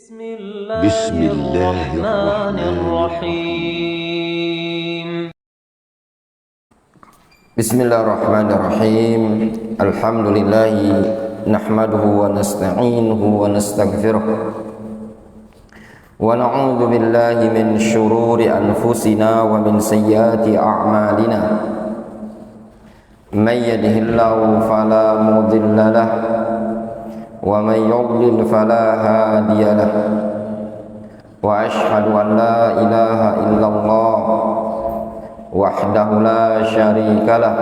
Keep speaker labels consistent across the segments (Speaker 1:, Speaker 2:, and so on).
Speaker 1: بسم الله الرحمن الرحيم
Speaker 2: بسم الله الرحمن الرحيم الحمد لله نحمده ونستعينه ونستغفره ونعوذ بالله من شرور أنفسنا ومن سيئات أعمالنا من يهده الله فلا مضل له ومن يضلل فلا هادي له وأشهد أن لا إله إلا الله وحده لا شريك له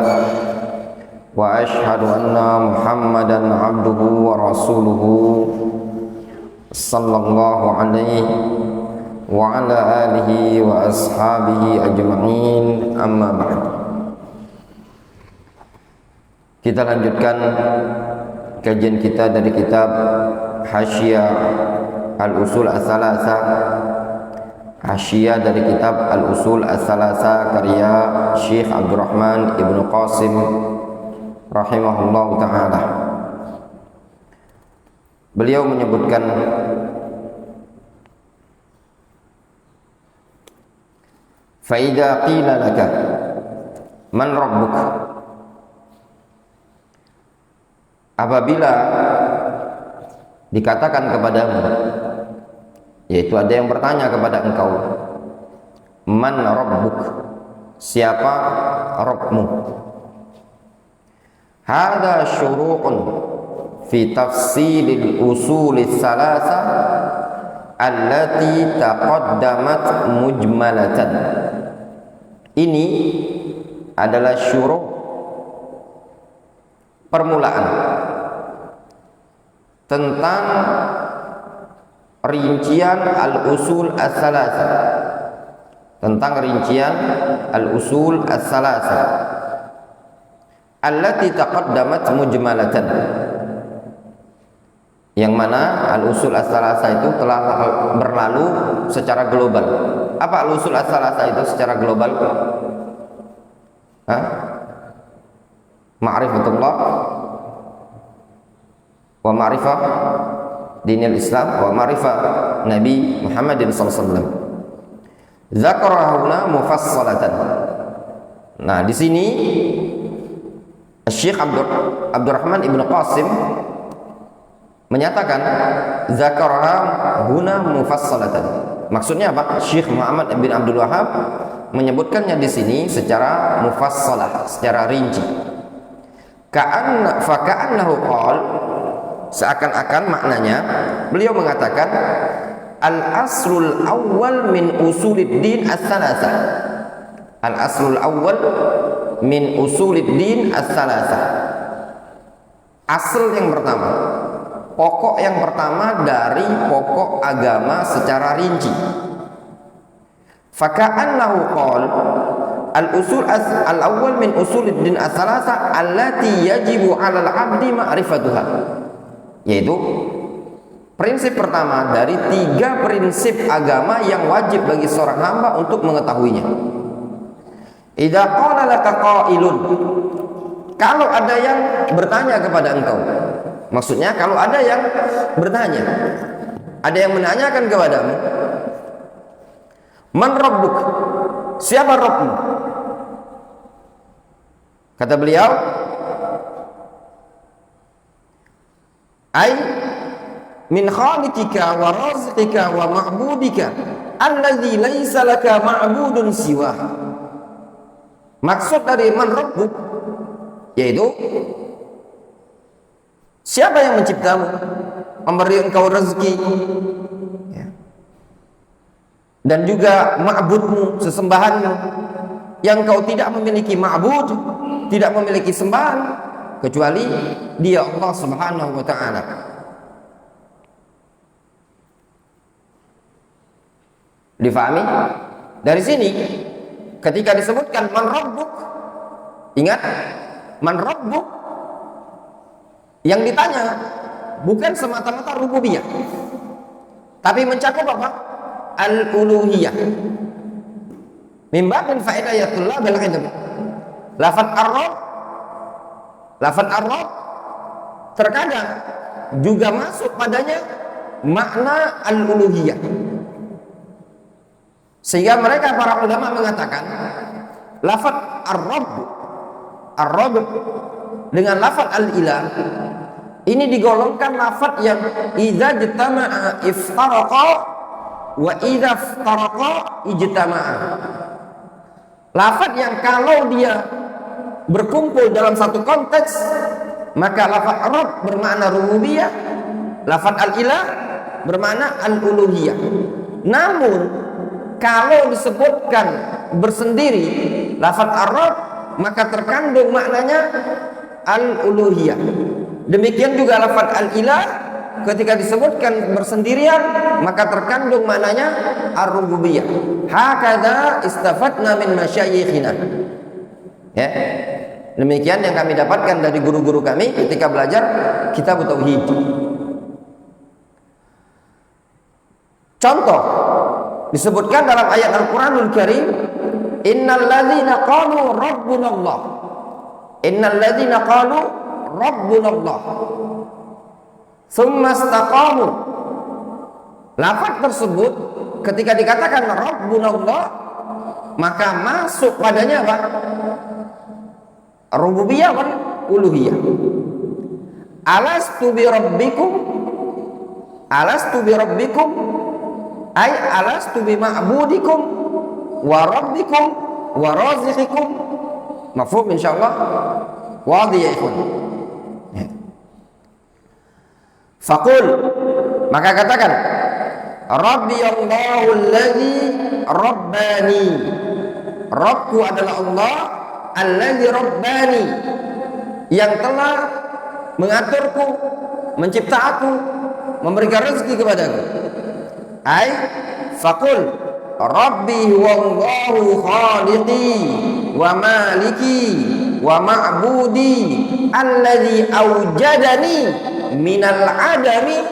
Speaker 2: وأشهد أن محمدا عبده ورسوله صلى الله عليه وعلى آله وأصحابه أجمعين أما بعد. Kita lanjutkan kajian kita dari kitab Hasyiah Al-Usul As-Salasa, Hasyiah dari kitab Al-Usul As-Salasa karya Syekh Abdurrahman Ibn Qasim rahimahullah ta'ala. Beliau menyebutkan Fa'idha qila laka man rabbuk, apabila dikatakan kepadamu, yaitu ada yang bertanya kepada engkau, man rabbuk, siapa Rabbmu, hadha syuru'un fi tafsilil usulis salasa allati taqaddamat mujmalatan. Ini adalah syuru' permulaan tentang rincian al-usul as-salasa, tentang rincian al-usul as-salasa allati taqaddamat mujmalatan, yang mana al-usul as-salasa itu telah berlalu secara global. Apa al-usul as-salasa itu secara global? Ma'rifatullah wa ma'rifah dinil Islam wa ma'rifah Nabi Muhammadin sallallahu alaihi wasallam. Zakarahuna mufassalatan. Nah, di sini Syekh Abdurrahman Ibn Qasim menyatakan zakarahuna mufassalatan. Maksudnya apa? Syekh Muhammad bin Abdul Wahhab menyebutkannya di sini secara mufassalah, secara rinci. Faka'annahu qal, seakan-akan maknanya beliau mengatakan al-aslul awwal min usuliddin as-salasa. Al-aslul awwal min usuliddin as-salasa. Asal yang pertama, pokok yang pertama dari pokok agama secara rinci. Faka'annahu qal al-usul al-awwal min usuliddin as-salasa allati yajibu 'alal 'abdi ma'rifatuha, yaitu prinsip pertama dari 3 prinsip agama yang wajib bagi seorang hamba untuk mengetahuinya. Idza qala laka qailun, kalau ada yang bertanya kepada engkau, maksudnya kalau ada yang bertanya, ada yang menanyakan kepadamu, man rabbuk, siapa Rabbmu? Kata beliau, ai min khaliqika wa raziqika wa ma'budika alladzi laisa laka ma'budun siwa. Maksud dari man rabbuk yaitu siapa yang menciptamu, memberi engkau rezeki, ya, dan juga ma'budmu, sesembahanmu, yang kau tidak memiliki ma'bud, tidak memiliki sembahan kecuali Dia Allah Subhanahu wa ta'ala. Difahami? Dari sini ketika disebutkan man rabbuk, ingat, man rabbuk yang ditanya bukan semata-mata rububiyah, tapi mencakup apa? Al-uluhiyah. Min babin faidayatullah bil ilm. Lafaz ar-rabb terkadang juga masuk padanya makna al-uluhiyah. Sehingga mereka para ulama mengatakan lafaz ar-rabb dengan lafaz al-ilah ini digolongkan lafaz yang idza jtama'a iftaraqa wa idza iftaraqa ijtama'a. Lafaz yang kalau dia berkumpul dalam satu konteks maka lafaz rabb bermakna rububiyah, lafaz al-ilah bermakna al-uluhiyah. Namun kalau disebutkan bersendiri lafaz ar-rabb maka terkandung maknanya al-uluhiyah. Demikian juga lafaz al-ilah ketika disebutkan bersendirian maka terkandung maknanya ar-rububiyah. Hakadha istafadna min masyayikhina. Ya. Demikian yang kami dapatkan dari guru-guru kami ketika belajar kitab tauhid. Contoh disebutkan dalam ayat Al-Qur'anul Karim, innal ladzina qalu rabbunallah. Innal ladzina qalu rabbunallah. Tsumma istaqamu. Lafaz tersebut ketika dikatakan rabbunallah maka masuk padanya apa? Rububiyah dan uluhiyah. Alastu bi rabbikum? Alastu bi rabbikum? Ay alastu bi ma'budikum wa rabbikum wa raziqikum. Mafhum insyaallah? Wadih ya ikhwan. Faqul, maka katakan Rabbi Allahu alladzi rabbani. Rabbku adalah Allah alladzi rabbani, yang telah mengaturku, mencipta aku, memberikan rezeki kepadaku. Ai faqul Rabbi huwallahu khaliqi wa maliki wa ma'budi alladzi aujadani minal adami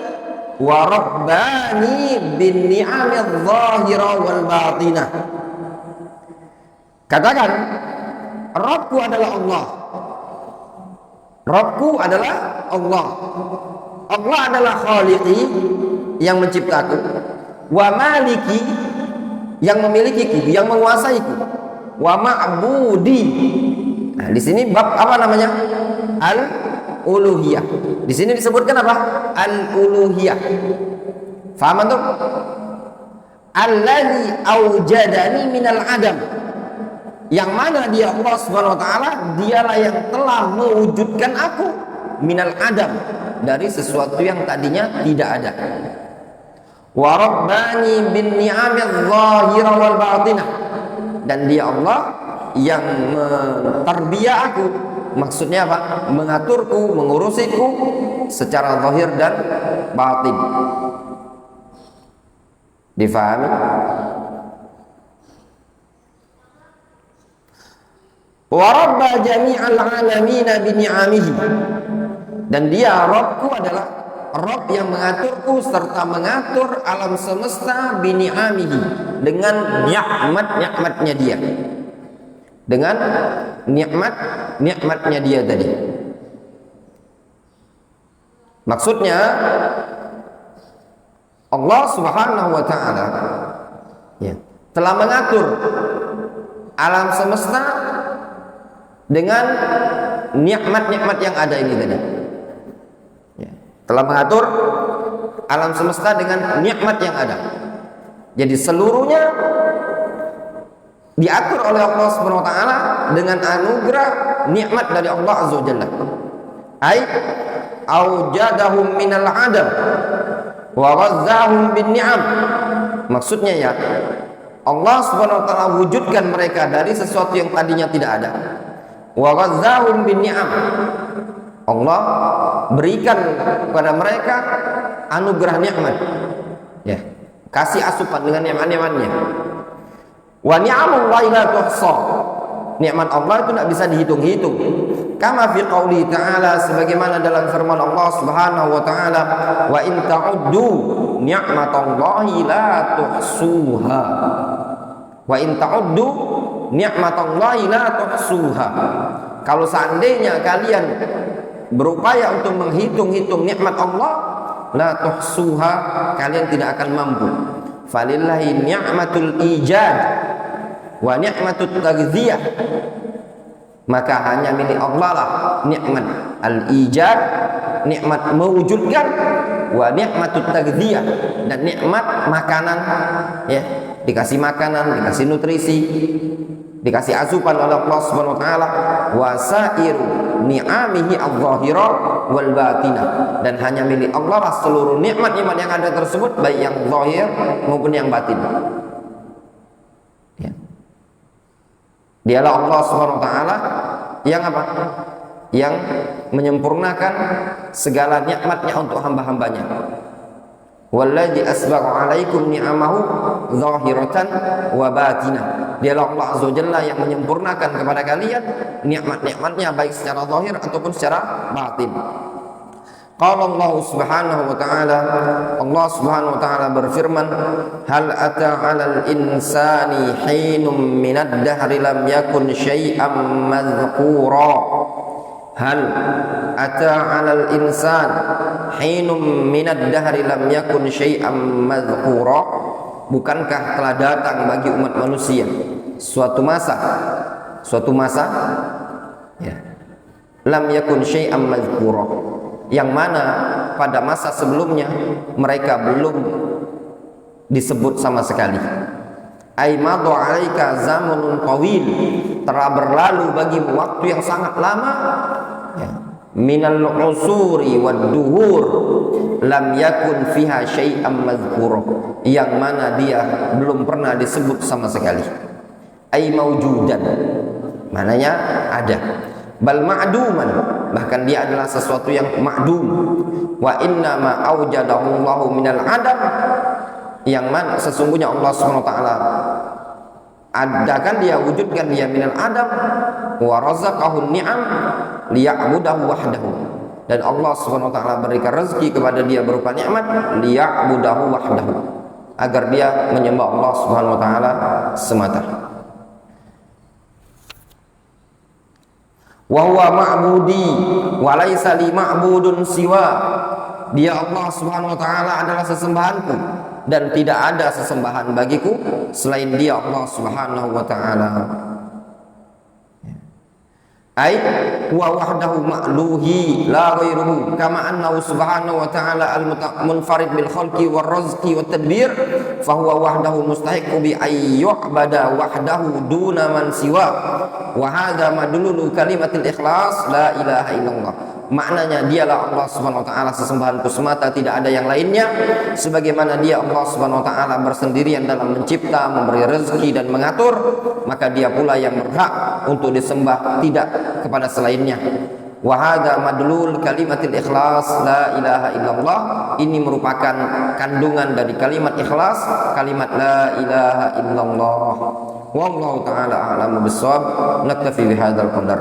Speaker 2: wa rabbani bin ni'amil zahira wal batinah. Katakan Rabbku adalah Allah. Rabbku adalah Allah. Allah adalah khaliqi, yang menciptaku, wa maliki, yang memilikiku, yang menguasaiku, wa ma'budi. Nah, di sini bab apa namanya? Al-uluhiyah. Di sini disebutkan apa? Al-uluhiyah. Faham antum? Allazi aujadani minal adam. Yang mana dia Allah Subhanahu wa taala, dialah yang telah mewujudkan aku minal adam, dari sesuatu yang tadinya tidak ada. Wa rabbani bin ni'amil zahira wal batinah. Dan dia Allah yang mentarbiyah aku. Maksudnya apa? Mengaturku, mengurusiku secara zahir dan batin. Difahami? Wa rabba jami'al alamina bi ni'amihi. Dan dia Rabbku adalah Rabb yang mengaturku serta mengatur alam semesta bi ni'amihi, dengan nikmat-nikmatnya dia. Dengan nikmat-nikmatnya dia tadi. Maksudnya Allah Subhanahu wa taala ya, telah mengatur alam semesta dengan nikmat-nikmat yang ada ini tadi. Ya, telah mengatur alam semesta dengan nikmat yang ada. Jadi seluruhnya diatur oleh Allah Subhanahu wa taala dengan anugerah nikmat dari Allah Azza wa Jalla. Ai aujadahum minal adam wa ghazzahum bin ni'am. Maksudnya ya, Allah Subhanahu wa taala wujudkan mereka dari sesuatu yang tadinya tidak ada. Wa ghazzahum bin ni'am. Allah berikan kepada mereka anugerah nikmat. Ya, kasih asupan dengan nikmat-nikmatnya. Wa ni'amullahi la tuhsa. Nikmat Allah itu tidak bisa dihitung-hitung. Kama fi qouli ta'ala, sebagaimana dalam firman Allah Subhanahu wa taala, wa in ta'uddu ni'matallahi la tuhsuha. Wa in ta'uddu ni'matallahi la tuhsuha. Kalau seandainya kalian berupaya untuk menghitung-hitung nikmat Allah, la tuhsuha, kalian tidak akan mampu. Falillahi ni'matul ijad wa ni'matut tagdziyah, maka hanya milik Allah lah nikmat al-ijad, nikmat mewujudkan, wa ni'matut tagdziyah, dan nikmat makanan, ya, dikasih makanan, dikasih nutrisi, dikasih asupan oleh Allah Subhanahu wa taala, wa sairu ni'amihi adh-dhahira wal batinah, dan hanya milik Allah lah seluruh nikmat-nikmat yang ada tersebut, baik yang zahir maupun yang batin. Ya. Dialah Allah Subhanahu wa taala yang apa? Yang menyempurnakan segala nikmatnya untuk hamba-hambanya. Wallazi asbagha 'alaikum ni'amahu zahiratan wa batinah. Dialah Allah Azza wa Jalla yang menyempurnakan kepada kalian nikmat-nikmatnya baik secara zahir ataupun secara batin. Qala Allah Subhanahu wa ta'ala, Allah Subhanahu wa ta'ala berfirman, hal ata 'alal insani hinum minad dahri lam yakun syai'an madhkura. Hal ata 'alal insan hinum minad dahri lam yakun syai'an madhkura. Bukankah telah datang bagi umat manusia suatu masa ya, lam yakun syai'an madhkura, yang mana pada masa sebelumnya mereka belum disebut sama sekali. Ai madha 'alaika zamanun tawil, telah berlalu bagimu waktu yang sangat lama, ya, minal usuri wad duhur lam yakun fiha syai'an madhkura, yang mana dia belum pernah disebut sama sekali. Ai maujudan, mananya ada, bal ma'duman, bahkan dia adalah sesuatu yang ma'dum. Wa inna ma aujadahu Allahu minal adam, yang mana sesungguhnya Allah Subhanahu wa taala adakan dia, wujudkan dia minal adam, wa razaqahu ni'am liya'budahu wahdahu, dan Allah Subhanahu wa taala berikan rezeki kepada dia berupa nikmat liya'budahu wahdahu, agar dia menyembah Allah Subhanahu wa taala semata. Wa huwa ma'budi wa laisa li ma'budun siwa, dia Allah Subhanahu wa taala adalah sesembahanku dan tidak ada sesembahan bagiku selain dia Allah Subhanahu wa taala. Ai wa wahdahu ma'luhi la ghairuhu, kama annahu subhanahu wa ta'ala al-munfarid bil khalqi war rizqi wat tadbir, fa huwa wahdahu mustahiqqu bi ay yu'bada wahdahu duna man siwa, wa hadha madlulu kalimatil ikhlas la ilaha illallah. Maknanya dialah Allah Subhanahu wa taala sesembahanku semata, tidak ada yang lainnya, sebagaimana dia Allah Subhanahu wa taala bersendirian dalam mencipta, memberi rezeki dan mengatur, maka dia pula yang berhak untuk disembah, tidak kepada selainnya. Wa hadza madlul kalimatil ikhlas la ilaha illallah, ini merupakan kandungan dari kalimat ikhlas, kalimat la ilaha illallah. Wallahu taala a'lamu bissawab. Naktafi bihadzal qadar.